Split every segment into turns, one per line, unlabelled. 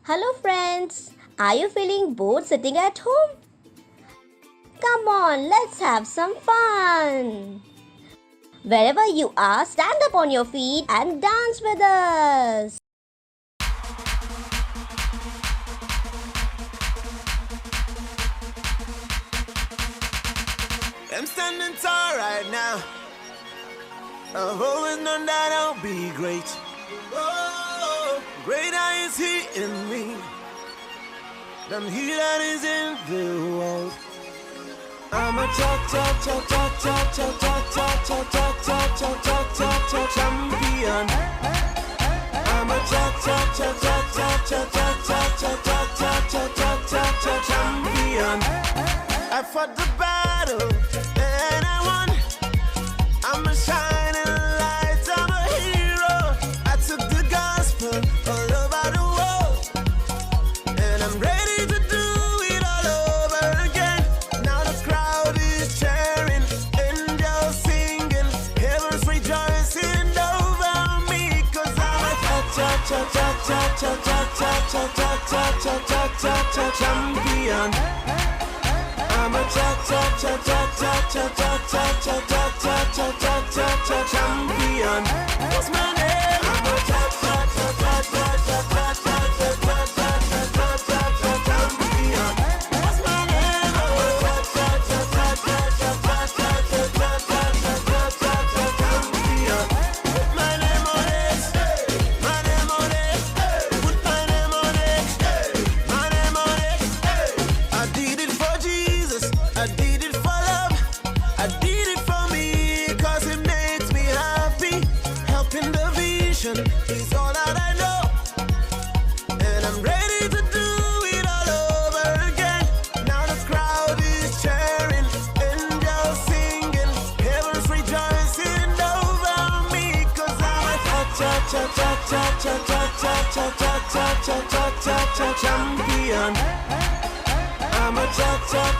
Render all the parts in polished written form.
Hello, friends. Are you feeling bored sitting at home? Come on, let's have some fun. Wherever you are, stand up on your feet and dance with us.
I'm standing tall right now. I've always known that I'll be great. Oh, greater is He in me than he that is in the world. I'm a champion. I'm a champion. I fought the battle and I won. I'm a shining light, I'm a hero. I took the gospel all over the world, and I'm ready to do it all over again. Now the crowd is cheering, angels singing, heaven's rejoicing over me, 'cause I'm a champion. I'm a champion. What's my name? I'm a champion. What's my name? Champion. Put my name on it. My name on it. Put my name on it. My name on it. I did it for Jesus. I did it for love. I did it for me, 'cause it makes me happy. Helping the vision is all that I know. And I'm ready to do it all over again. Now the crowd is cheering, angels singing, heaven's rejoicing over me, 'cause I'm a champion. I'm a champion.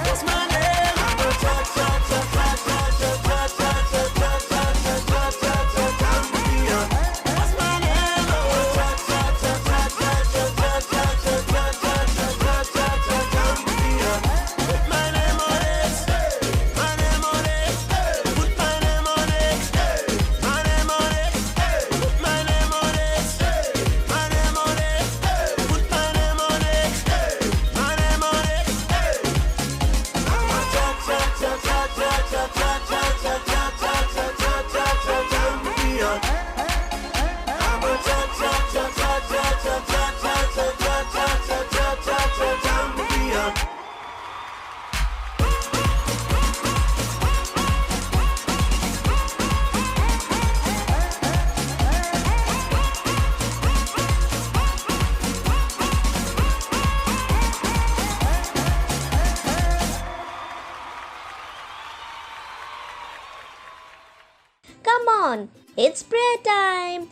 What's my name? I'm a champion. What's my name? Champion. Put my name on it. My name on it. Put my name on it. My name on it. Put my name on it. My name on it. Put my name on it. My name on it. I'm a champion. I'm a champion.
Come on, it's prayer time.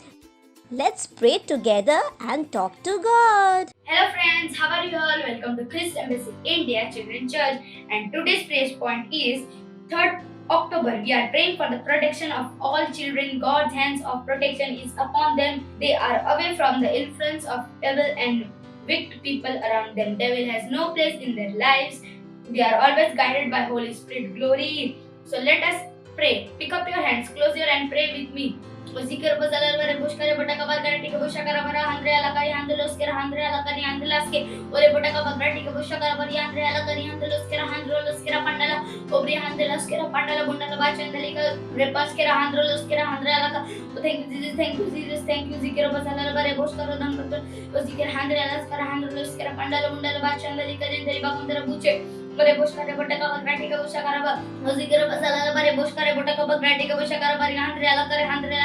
Let's pray together and talk to God.
Hello friends, how are you all? Welcome to Christ Embassy India Children's Church, and today's prayer point is 3rd October. We are praying for the protection of all children. God's hands of protection is upon them. They are away from the influence of devil and wicked people around them. Devil has no place in their lives. They are always guided by Holy Spirit. Glory. So let us pray. Pick up your hands, close your and pray with me. Zikir bazalar bare bushkare bataka bagare tika bushakara bara handre alakari handelos kera handre alakari handelaske ore bataka bagare tika bushakara bari handre alakari handelos kera handrolos kera pandala obri handelos kera pandala bundala bachandalika repas kera handrolos kera handre alaka. Thank you Jesus, thank you Jesus, thank you. Zikir bazalar bare bushkaro dan batul zikir handre alas kera handrolos kera pandala bundala bachandalika jendari bakundara buche ore bushkare bataka bagare tika bushakara ba zikir bazalar bare bushkare bataka bagare tika bushakara bari handre alakari handre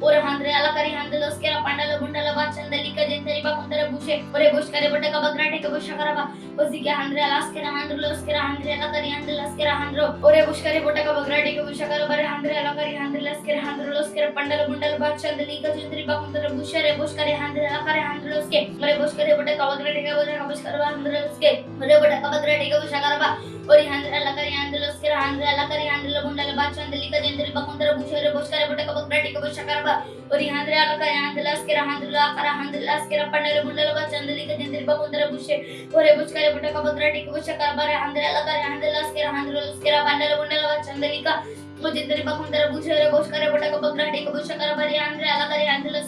ore handre alakari handelos kera pandala bundala bachandalika jendari bakundara buche ore bushkare bataka bagare tika bushakara ba zikir handre alas kera handrolos kera handre alakari handelas kera handro ore bushkare bataka bagare tika bushakara bari handre alakari handelas kera handrolos kera pandala bundala bachandalika jendari bakundara buche re bushkare handre alakari handrolos ke ore bushkare bataka bagare tika bushakara handrolos ke ore bataka bagare tika bushakara ba Orihandra la Kariandra Skirahandra la Kariandra Bundala Bachandalika Jendri Bakundra Bushara Buskara Butaka Bakrati Bushakaraba Orihandra la Kariandra Skirahandra Karahandra Skira Pandala Bundala Bachandalika Jendri Bakundra Bushe Ore Buskara Butaka Bakrati Bushakaraba Handra la Kariandra Skirahandra Skira Pandala Bundala Bachandalika Jendri Bakundra Bushara Buskara Butaka Bakrati Bushakaraba Handra la Kariandra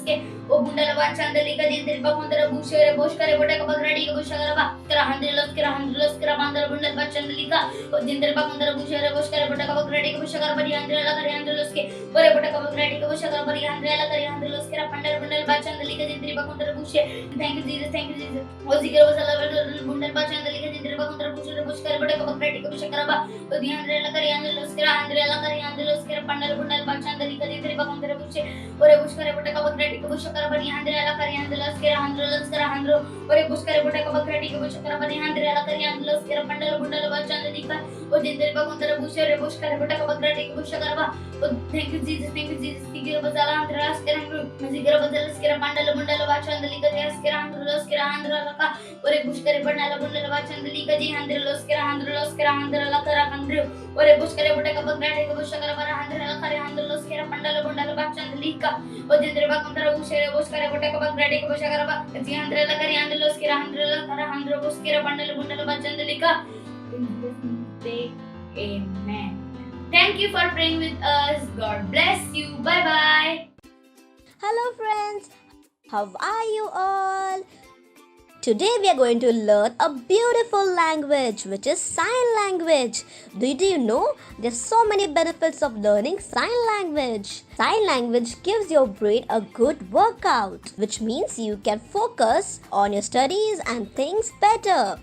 O Bundala Bachandalika Jendri Bakundra Bushara Buskara Butaka Bakrati Bushakaraba Karahandra Skira Pandala Bundala Bachandalika Jendri Bakundra Bushara Buskara Butaka Bakrati Bushakaraba Handra la Kariandra Ore Butaka Bakrati Bushakaraba Handra la Kariandra Skira Pandala Bundala Bachandalika Jendri Bakundra Bushe. Thank you Jesus, thank you Jesus. Ozikara wasala Bundala Bachandalika Jendri Bakundra Bushara Buskara Butaka Bakrati Bushakaraba Handra la Kariandra Skira Handra la Kariandra Skira Pandala Bundala Bachandalika Jendri Bakundra Bushe Ore Buskara Butaka Bakrati Bushakaraba Handra la Kariandra Skira Handra Ore Buskara Butaka Bakrati Bushakaraba Handra la Kariandra Skira Pandala Bundala Bachandalika Jendri Bakundra Bushe Ore Buskara Butaka Bakrati Bushakaraba. Thank you Jesus, thank you Jesus. Zikara wasala Handra Skira Zikara wasala Skira Pandala Bundala Bachandalika Skira Handra la Ore Buskara Pandala Bundala Bachandalika Handra la Karahandra Ore Buskara Butaka Bakrati Bushakaraba Handra la Kariandra Skira Pandala Bundala Bachandalika Jendri Bakundra Bushe Ore Buskara Butaka Bakrati Bushakaraba Handra la Kariandra Skira Handra Skira Pandala Bundala Bachandalika. Amen. Thank you for praying with us. God bless you. Bye bye.
Hello friends, how are you all? Today we are going to learn a beautiful language which is sign language. Did you know there's so many benefits of learning sign language? Sign language gives your brain a good workout, which means you can focus on your studies and things better.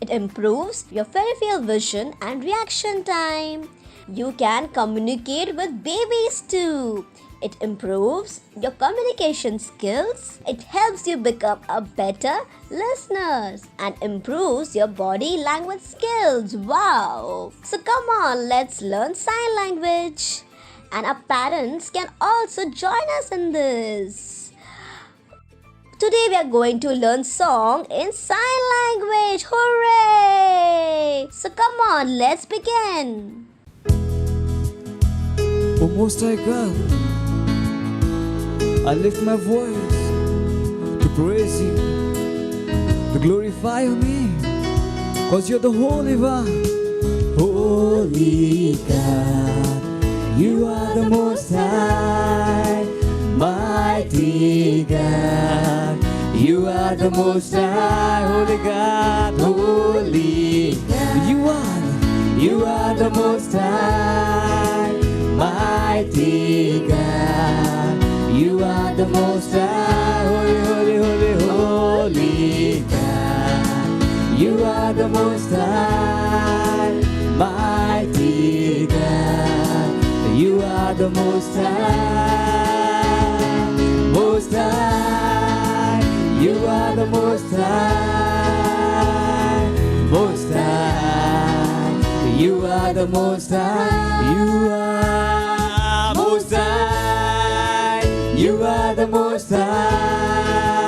It improves your peripheral vision and reaction time. You can communicate with babies too. It improves your communication skills. It helps you become a better listener and improves your body language skills. Wow! So come on, let's learn sign language. And our parents can also join us in this. Today we are going to learn song in sign language. Hooray! So come on, let's begin.
O Most High God, I lift my voice to praise you, to glorify your name, cause you're the Holy One. Holy God, you are the Most High, mighty God, you are the Most High. Holy God, holy God, you are the Most High, mighty God, you are the Most High. Holy, holy, holy, holy God, you are the Most High, mighty God, you are the Most High, Most High, you are the Most High, Most High, you are the Most High, you are Most High, you are the Most High,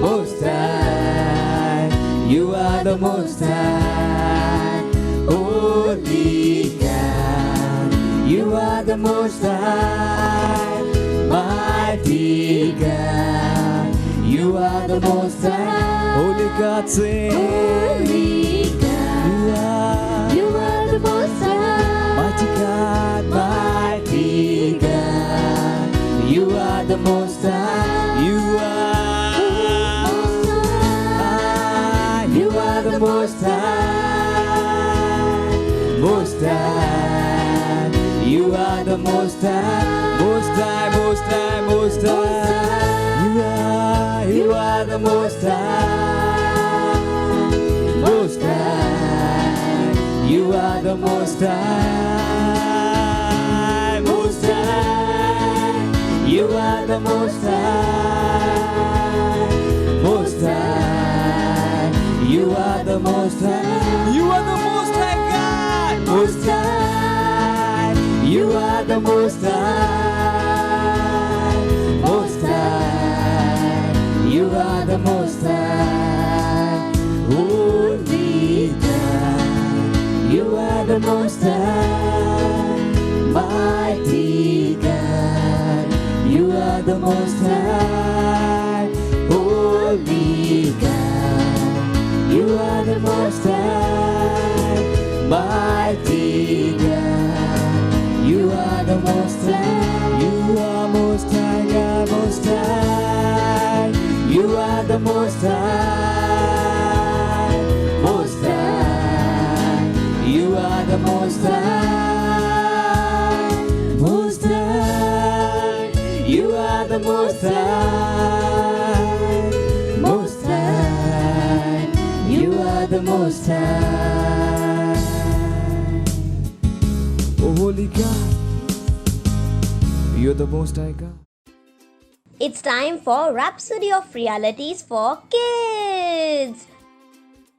Most High, you are the Most High. Holy God, you are the Most High, mighty God, you are the Most High. Holy God, sing. Holy God, you are the Most High, mighty God, mighty God, you are the Most High. You are the Most High, Most High, you are the Most High, Most High, Most High, Most High, you are the Most High, Most High, you are the Most High, Most High, you are the Most High, Most High, you are the Most High, you are the Most High God, Most High, you are the Most High, Most High, you are the Most High. Holy God, are the Most High, mighty God. You are the Most High, holy God. You are the Most High, mighty God. You are the Most High. You are Most High God, Most High. You are the Most High, Most High. You are the Most High, Most High. You are the Most High, Most High. You are the Most High. Oh, holy God, you're the Most High God.
It's time for Rhapsody of Realities for Kids.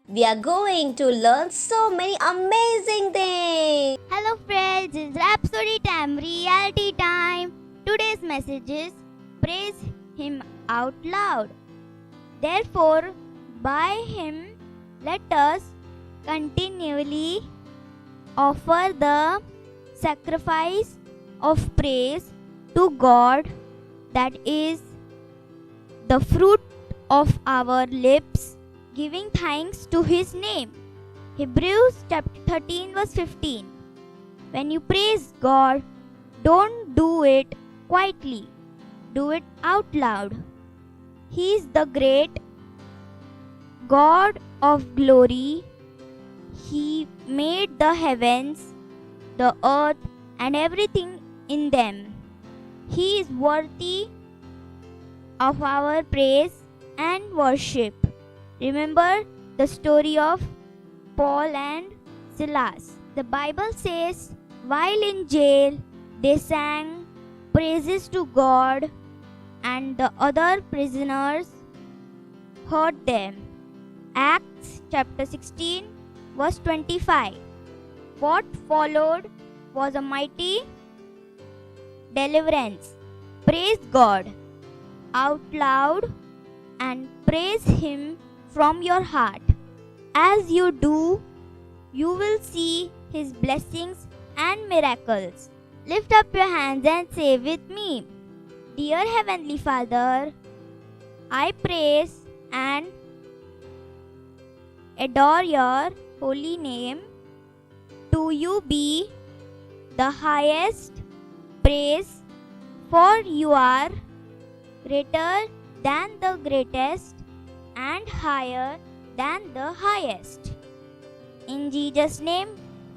We are going to learn so many amazing things.
Hello friends, it's Rhapsody time, reality time. Today's message is praise Him out loud. Therefore, by Him, let us continually offer the sacrifice of praise to God, that is the fruit of our lips, giving thanks to His name. Hebrews chapter 13 verse 15. When you praise God, don't do it quietly. Do it out loud. He is the great God of glory. He made the heavens, the earth, and everything in them. He is worthy of our praise and worship. Remember the story of Paul and Silas. The Bible says, while in jail, they sang praises to God, and the other prisoners heard them. Acts chapter 16 verse 25. What followed was a mighty deliverance. Praise God out loud and praise Him from your heart. As you do, you will see His blessings and miracles. Lift up your hands and say with me, Dear Heavenly Father, I praise and adore your holy name. To you be the highest praise, for you are greater than the greatest and higher than the highest. In Jesus' name,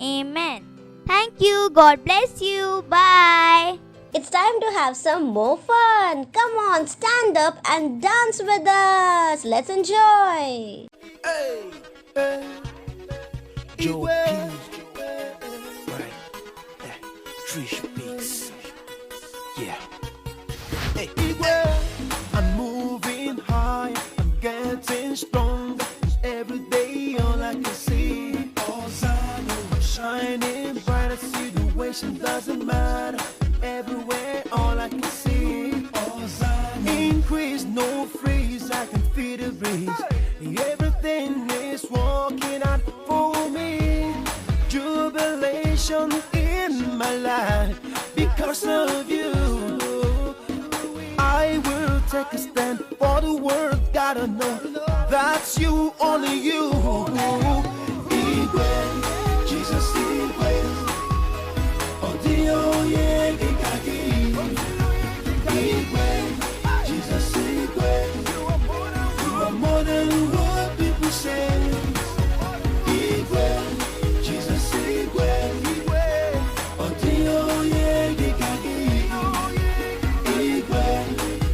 amen. Thank you. God bless you. Bye.
It's time to have some more fun. Come on, stand up and dance with us. Let's enjoy.
Hey, hey, Joe P. Right. Trish Beats. Yeah. Hey, I'm moving high. I'm getting stronger. Every day, all I can see. All I know, shining bright. A situation doesn't matter. Everywhere, all I can see. All I know, increase, no freeze. I can feel the breeze. Everything is working out for me. Jubilation in my life because of you. I will take a stand for the world. Gotta know that's you, only you. Igwe, Jesus Igwe. Oh, Dio, yeah, Gigagi. Igwe, Jesus Igwe. You are more than what people say. Igwe, Jesus Igwe. Oh, Dio, yeah, Gigagi. Igwe,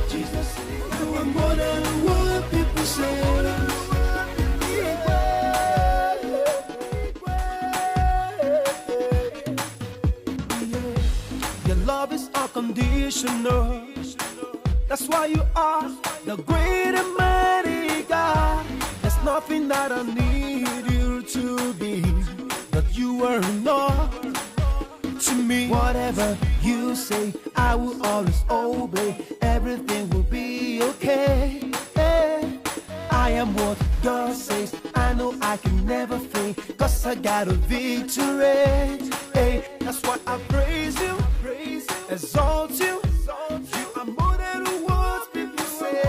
Jesus Igwe. You are more than what people say. Your love is unconditional. That's why you are the great and mighty God. There's nothing that I need you to be, but you are enough to me. Whatever you say, I will always obey. Everything will be okay. Hey, I am what God says. I know I can never fail, 'cause yes, I got a victory. Hey, that's why I praise you, exalt you. You are more than the words people say.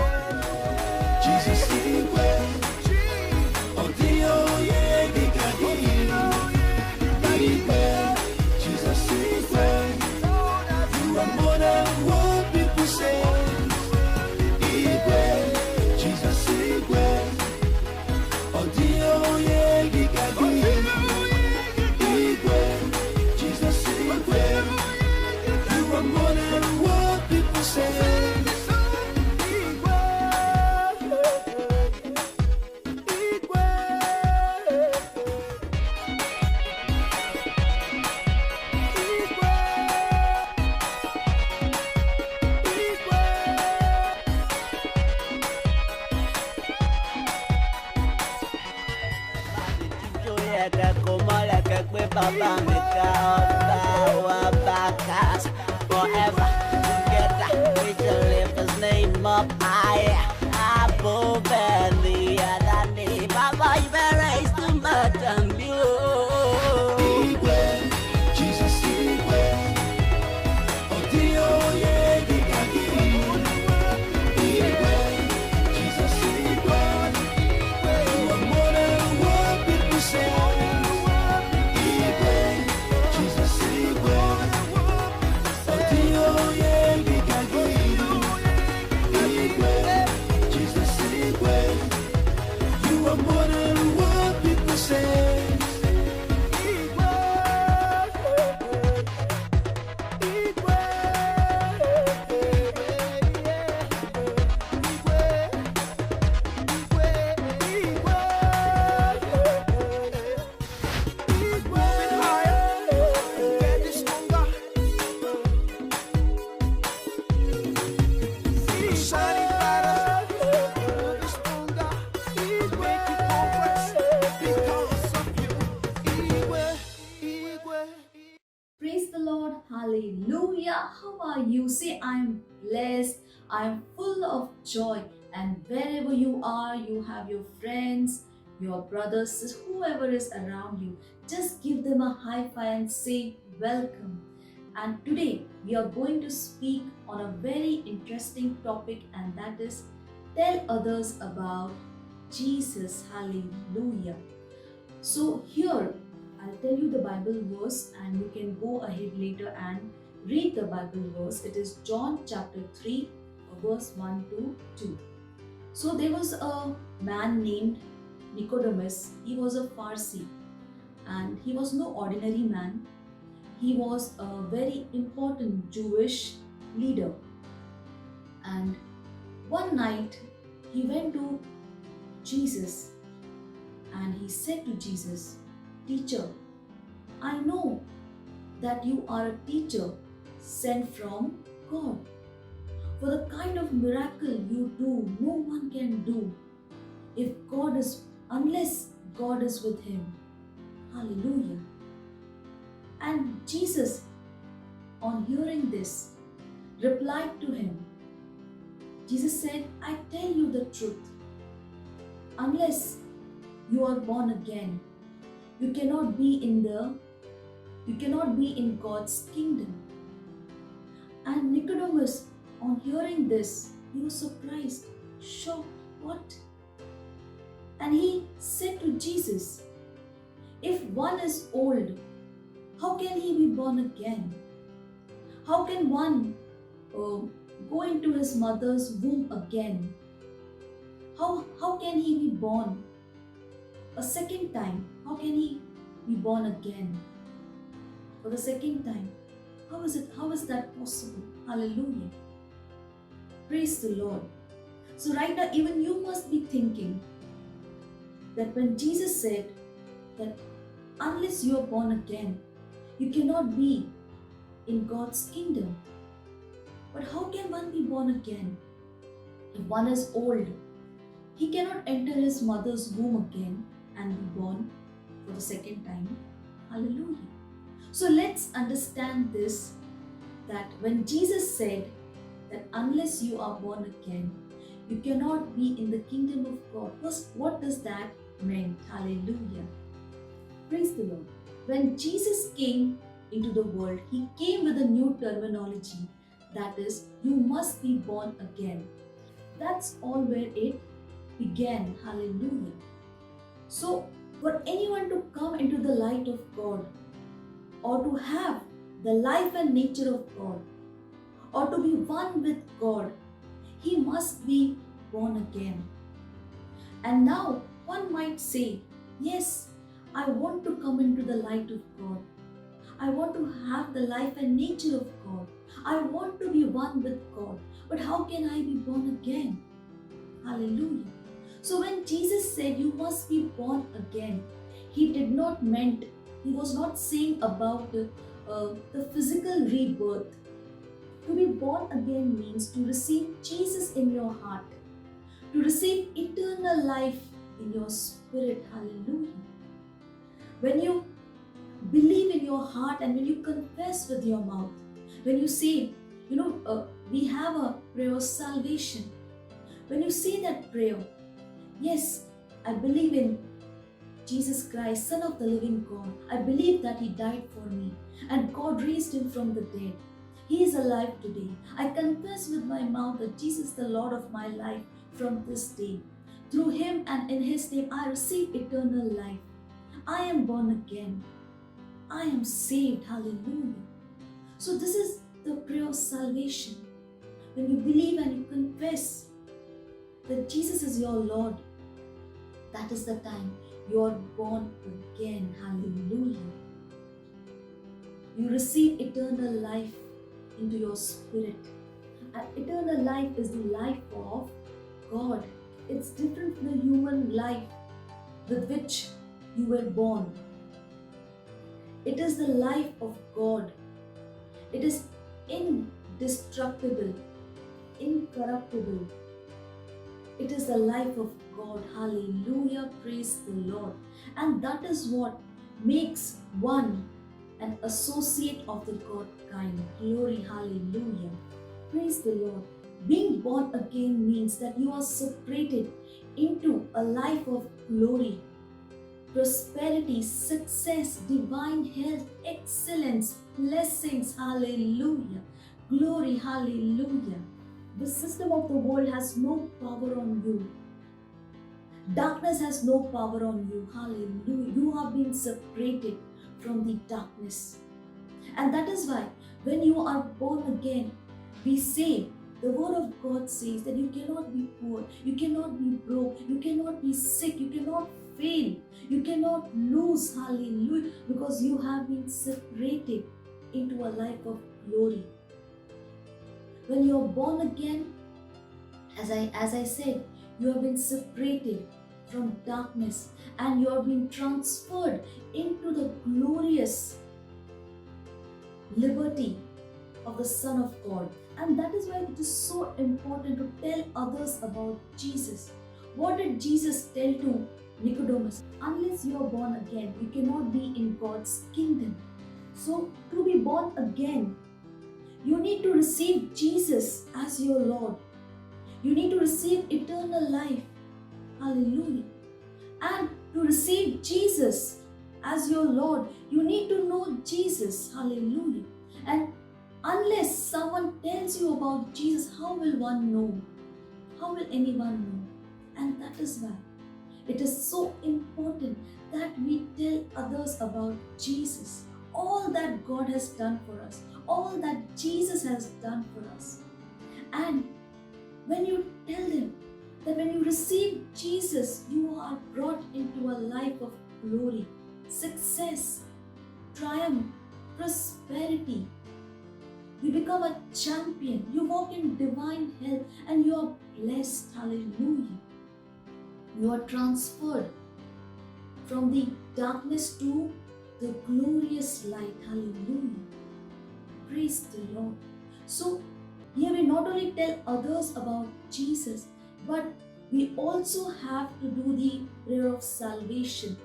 Jesus, he will. Oh, Dio, yeah, he got it. Jesus, he will. You are more than what people say. He will. Jesus, he will. Oh, Dio, yeah, he got it. He will. Jesus, he will. You are more than what people say.
Baba Mika Bakas forever together we shall lift his name up high above any other name. Baba, you raise too much and you.
Jesus, he will. Oh, Dio, yeah, he got it. He will. Jesus, he will. You are more than what people say.
Praise the Lord, hallelujah. How are you? Say, I am blessed, I am full of joy. And wherever you are, you have your friends, your brothers, whoever is around you, just give them a high five and say, welcome. And today we are going to speak on a very interesting topic, and that is tell others about Jesus, hallelujah. So, here I'll tell you the Bible verse, and you can go ahead later and read the Bible verse. It is John chapter 3, verse 1 to 2. So there was a man named Nicodemus. He was a Pharisee, and he was no ordinary man. He was a very important Jewish leader. And one night he went to Jesus and he said to Jesus, Teacher, I know that you are a teacher sent from God. For the kind of miracle you do, no one can do unless God is with him. Hallelujah. And Jesus, on hearing this, replied to him. Jesus said, I tell you the truth. Unless you are born again, you cannot be in God's kingdom. And Nicodemus, on hearing this, he was surprised, shocked. What? And he said to Jesus, if one is old, how can he be born again? How can one go into his mother's womb again? How can he be born a second time? How can he be born again for the second time? How is that possible? Hallelujah. Praise the Lord. So right now, even you must be thinking that when Jesus said that unless you are born again, you cannot be in God's kingdom. But how can one be born again? If one is old, he cannot enter his mother's womb again and be born for the second time. Hallelujah. So let's understand this, that when Jesus said that unless you are born again, you cannot be in the kingdom of God. What does that mean? Hallelujah. Praise the Lord. When Jesus came into the world, he came with a new terminology. That is, you must be born again. That's all where it began. Hallelujah. So, for anyone to come into the light of God, or to have the life and nature of God, or to be one with God, he must be born again. And now one might say, yes, I want to come into the light of God. I want to have the life and nature of God. I want to be one with God. But how can I be born again? Hallelujah. So when Jesus said you must be born again, he did not meant, he was not saying about the physical rebirth. To be born again means to receive Jesus in your heart, to receive eternal life in your spirit. Hallelujah. When you believe in your heart and when you confess with your mouth, when you say, we have a prayer of salvation. When you say that prayer, yes, I believe in Jesus Christ, Son of the living God. I believe that he died for me and God raised him from the dead. He is alive today. I confess with my mouth that Jesus is the Lord of my life from this day. Through him and in his name, I receive eternal life. I am born again. I am saved. Hallelujah. So this is the prayer of salvation. When you believe and you confess that Jesus is your Lord, that is the time you are born again. Hallelujah. You receive eternal life into your spirit. And eternal life is the life of God. It's different from the human life with which you were born. It is the life of God. It is indestructible, incorruptible. It is the life of God. Hallelujah. Praise the Lord. And that is what makes one an associate of the God kind. Glory. Hallelujah. Praise the Lord. Being born again means that you are separated into a life of glory, prosperity, success, divine health, excellence, blessings. Hallelujah. Glory. Hallelujah. The system of the world has no power on you. Darkness has no power on you. Hallelujah. You have been separated from the darkness. And that is why when you are born again, we say, the word of God says that you cannot be poor, you cannot be broke, you cannot be sick, you cannot fail, you cannot lose. Hallelujah. Because you have been separated into a life of glory. When you are born again, as I said, you have been separated from darkness and you have been transferred into the glorious liberty of the Son of God. And that is why it is so important to tell others about Jesus. What did Jesus tell to Nicodemus? Unless you are born again, you cannot be in God's kingdom. So to be born again, you need to receive Jesus as your Lord. You need to receive eternal life. Hallelujah. And to receive Jesus as your Lord, you need to know Jesus. Hallelujah. And unless someone tells you about Jesus, how will one know? How will anyone know? And that is why it is so important that we tell others about Jesus. All that God has done for us, all that Jesus has done for us. And when you tell them that when you receive Jesus, you are brought into a life of glory, success, triumph, prosperity. You become a champion. You walk in divine health and you are blessed. Hallelujah. You are transferred from the darkness to the glorious light. Hallelujah. Praise the Lord. So here we not only tell others about Jesus, but we also have to do the prayer of salvation.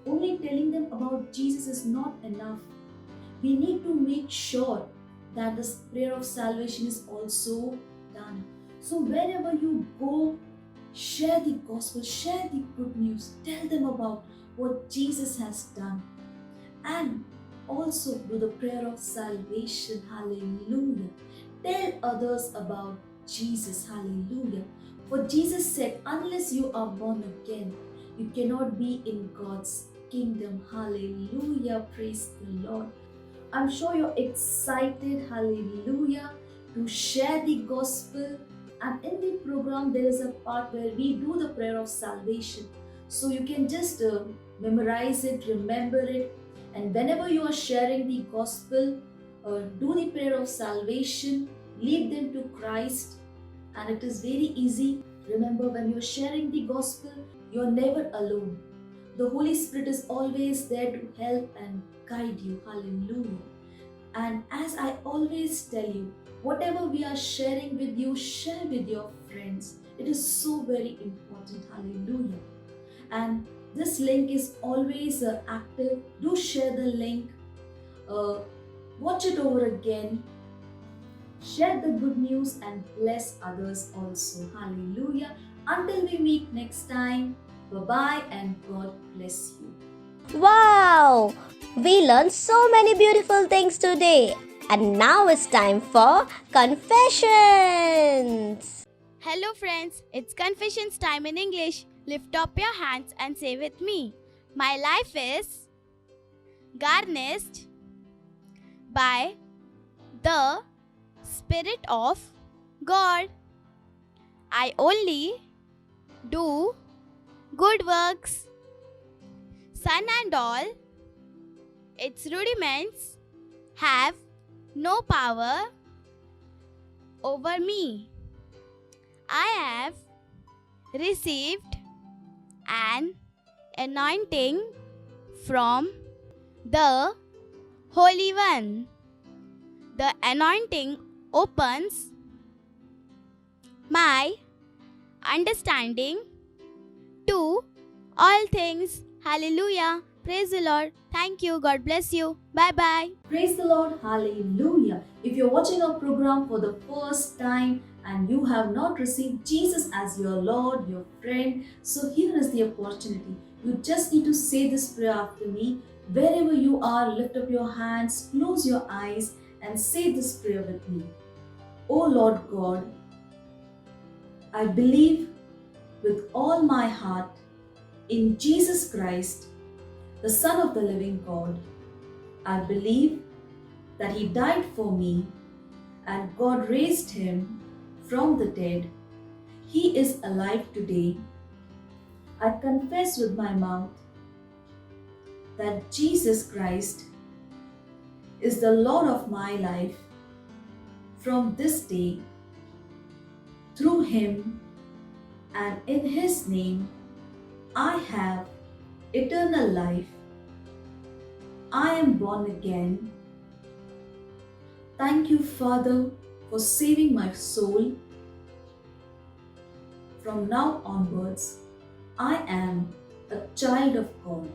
Only telling them about Jesus is not enough. We need to make sure that this prayer of salvation is also done. So wherever you go Share the gospel, share the good news, tell them about what Jesus has done. And also do the prayer of salvation. Hallelujah. Tell others about Jesus. Hallelujah. For Jesus said, unless you are born again, you cannot be in God's kingdom. Hallelujah. Praise the Lord. I'm sure you're excited. Hallelujah. To share the gospel. And in the program, there is a part where we do the prayer of salvation. So you can just memorize it, remember it. And whenever you are sharing the gospel, do the prayer of salvation, lead them to Christ. And it is very easy. Remember, when you're sharing the gospel, you're never alone. The Holy Spirit is always there to help and guide you. Hallelujah. And as I always tell you, whatever we are sharing with you, share with your friends. It is so very important. Hallelujah. And this link is always active. Do share the link. Watch it over again. Share the good news and bless others also. Hallelujah. Until we meet next time, bye-bye and God bless you.
Wow! We learned so many beautiful things today. And now it's time for confessions.
Hello friends, it's confessions time in English. Lift up your hands and say with me. My life is garnished by the Spirit of God. I only do good works. Sun and all its rudiments have no power over me. I have received an anointing from the Holy One. The anointing opens my understanding to all things. Hallelujah. Praise the Lord. Thank you. God bless you. Bye bye.
Praise the Lord. Hallelujah. If you're watching our program for the first time and you have not received Jesus as your Lord, your friend, so here is the opportunity. You just need to say this prayer after me. Wherever you are, lift up your hands, close your eyes, and say this prayer with me. Oh Lord God, I believe with all my heart in Jesus Christ, the Son of the living God. I believe that He died for me and God raised Him from the dead. He is alive today. I confess with my mouth that Jesus Christ is the Lord of my life. From this day, through Him and in His name, I have eternal life. I am born again. Thank you, Father, for saving my soul. From now onwards, I am a child of God.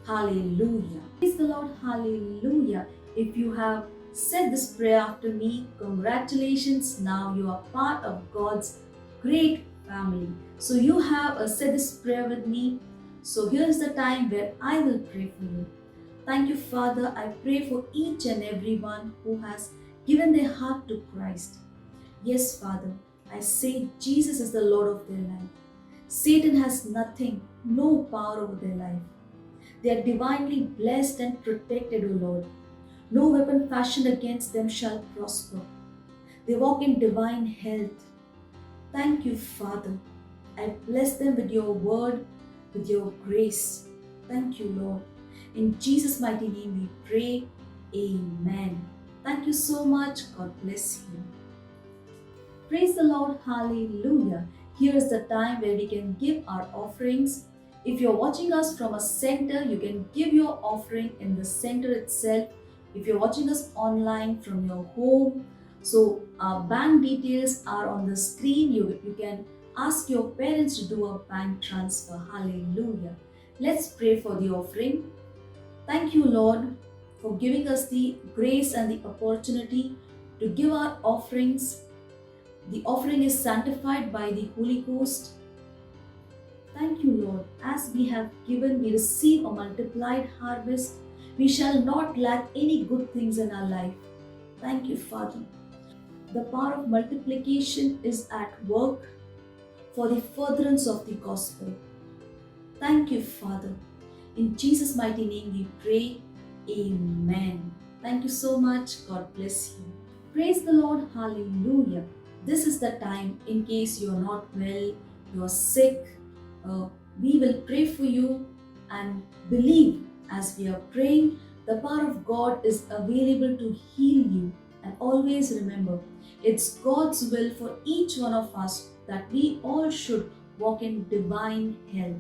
Hallelujah. Praise the Lord. Hallelujah. If you have said this prayer after me, congratulations. Now you are part of God's great family. So you have said this prayer with me. So here is the time where I will pray for you. Thank you, Father. I pray for each and everyone who has given their heart to Christ. Yes, Father, I say Jesus is the Lord of their life. Satan has nothing, no power over their life. They are divinely blessed and protected, O Lord. No weapon fashioned against them shall prosper. They walk in divine health. Thank you, Father. I bless them with your word, with your grace. Thank you, Lord. In Jesus' mighty name we pray. Amen. Thank you so much. God bless you. Praise the Lord. Hallelujah. Here is the time where we can give our offerings. If you're watching us from a center, you can give your offering in the center itself. If you're watching us online from your home, so our bank details are on the screen. You can ask your parents to do a bank transfer. Hallelujah. Let's pray for the offering. Thank you, Lord, for giving us the grace and the opportunity to give our offerings. The offering is sanctified by the Holy Ghost. Thank you, Lord. As we have given, we receive a multiplied harvest. We shall not lack any good things in our life. Thank you, Father. The power of multiplication is at work for the furtherance of the gospel. Thank you, Father. In Jesus' mighty name we pray. Amen. Thank you so much. God bless you. Praise the Lord. Hallelujah. This is the time, in case you are not well, you are sick, we will pray for you and believe as we are praying, the power of God is available to heal you. And always remember, it's God's will for each one of us that we all should walk in divine health.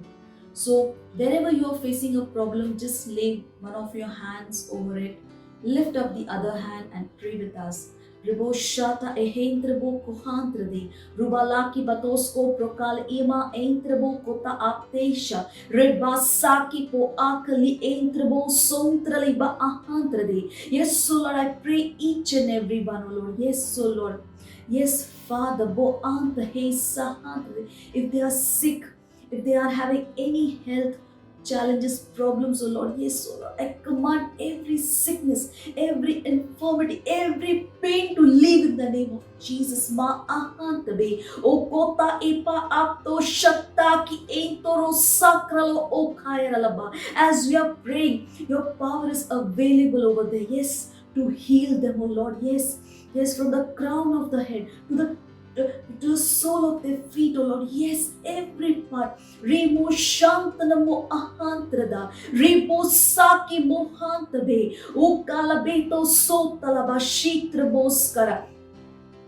So, wherever you are facing a problem, just lay one of your hands over it, lift up the other hand, and pray with us. Ribo shata ehentrebo kuhantrade, rubalaki batosko prokal ima entrebo kota aptesha, rebasaki po akali entrebo sontrali ba ahantrade. Yes, so Lord, I pray each and every one, oh Lord. Yes, so Lord. Yes, Father, bo anta he sahantrade. If they are sick, if they are having any health challenges, problems, oh Lord, yes, oh Lord, I command every sickness, every infirmity, every pain to leave in the name of Jesus. Ma ahantabe, o kota ipa apto shatta ki entoro sakralo o khairalaba. As we are praying, your power is available over there, yes, to heal them, oh Lord, yes, yes, from the crown of the head to the sole of their feet, oh Lord. Yes, every part. Remo shantanamo ahantrada. Rebo saki mohantabe. O kalabeto sotalaba shitraboskara.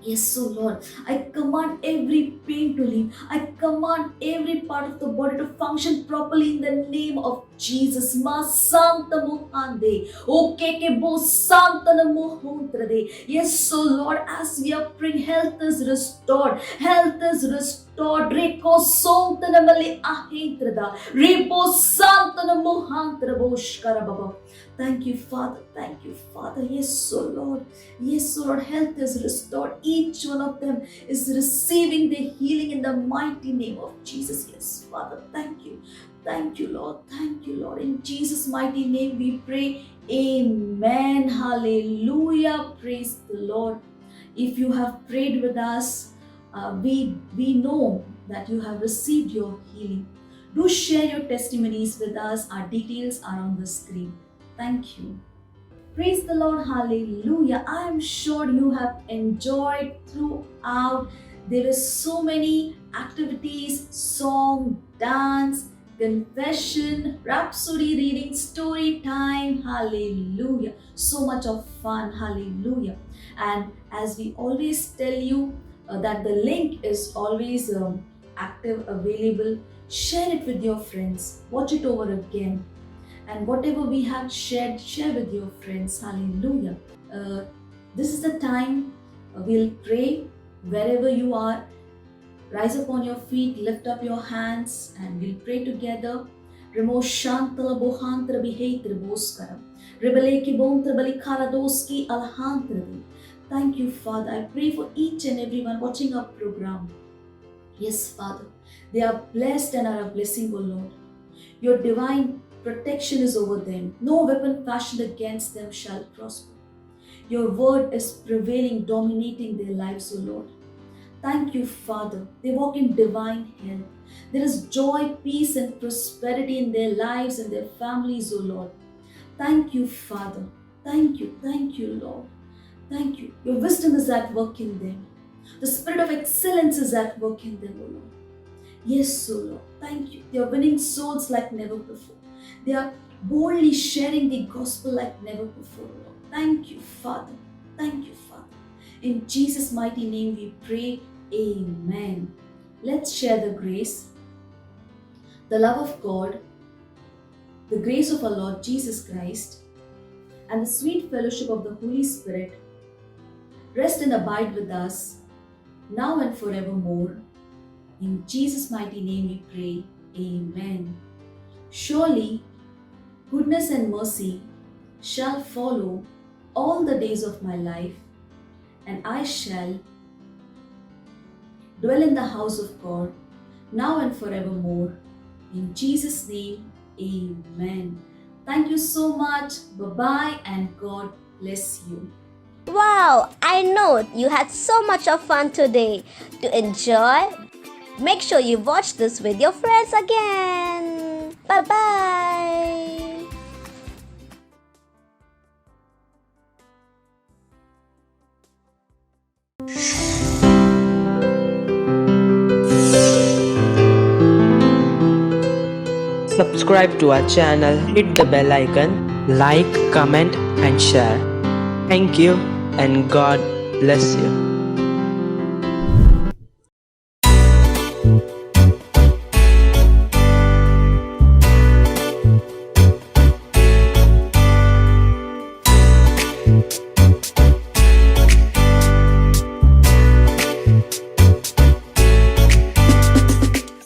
Yes, so Lord, I command every pain to leave. I command every part of the body to function properly in the name of Jesus. Ma santa mohande. O keke bo santa na mohuntrade. Yes, so Lord, as we are praying, health is restored. Health is restored. Reko santa na mali ahintrada. Repo santa na mohantra boshkara baba. Thank you, Father. Thank you, Father. Yes, so Lord. Yes, so Lord, health is restored. Each one of them is receiving the healing in the mighty name of Jesus. Yes, Father. Thank you. Thank you, Lord. Thank you, Lord. In Jesus' mighty name we pray. Amen. Hallelujah. Praise the Lord. If you have prayed with us, we know that you have received your healing. Do share your testimonies with us. Our details are on the screen. Thank you. Praise the Lord. Hallelujah. I am sure you have enjoyed throughout. There were so many activities, song, dance, confession, rhapsody reading, story time. Hallelujah. So much of fun. Hallelujah. And as we always tell you that the link is always active, available. Share it with your friends. Watch it over again. And whatever we have shared, share with your friends. Hallelujah. This is the time we'll pray. Wherever you are, rise up on your feet, lift up your hands, and we'll pray together. Remo shantala bohantra behaitra boskara. Rebeleki bontra balikara doski alhantra. Thank you, Father. I pray for each and everyone watching our program. Yes, Father. They are blessed and are a blessing, O Lord. Your divine protection is over them. No weapon fashioned against them shall prosper. Your word is prevailing, dominating their lives, O Lord. Thank you, Father. They walk in divine health. There is joy, peace, and prosperity in their lives and their families, O Lord. Thank you, Father. Thank you, Lord. Thank you. Your wisdom is at work in them. The spirit of excellence is at work in them, O Lord. Yes, O Lord. Thank you. They are winning souls like never before. They are boldly sharing the gospel like never before, Lord. Thank you, Father. Thank you, Father. In Jesus' mighty name we pray. Amen. Let's share the grace, the love of God, the grace of our Lord Jesus Christ, and the sweet fellowship of the Holy Spirit rest and abide with us now and forevermore. In Jesus' mighty name we pray. Amen. Surely, goodness and mercy shall follow all the days of my life, and I shall dwell in the house of God, now and forevermore. In Jesus' name, amen. Thank you so much. Bye-bye and God bless you.
Wow, I know you had so much of fun today. To enjoy, make sure you watch this with your friends again. Bye bye.
Subscribe to our channel, hit the bell icon, like, comment and share. Thank you and God bless you.